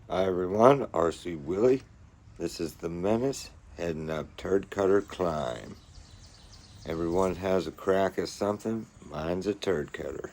Hi everyone, RC Willie. This is The Menace, heading up Terdcutter climb. Everyone has a crack at something, mine's a Terdcutter.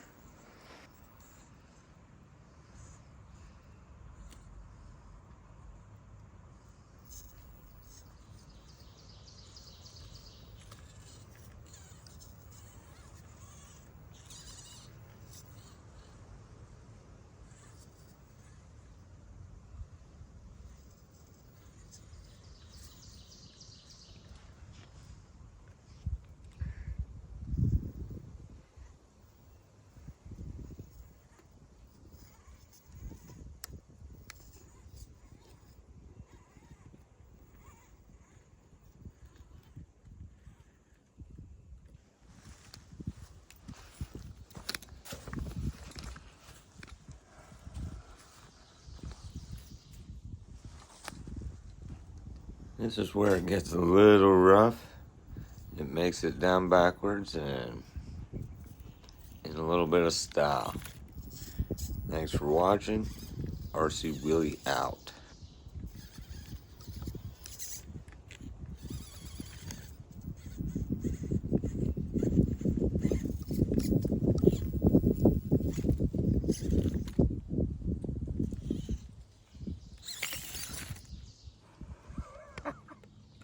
This is where it gets a little rough. It makes it down backwards and in a little bit of style. Thanks for watching. RC Willie out.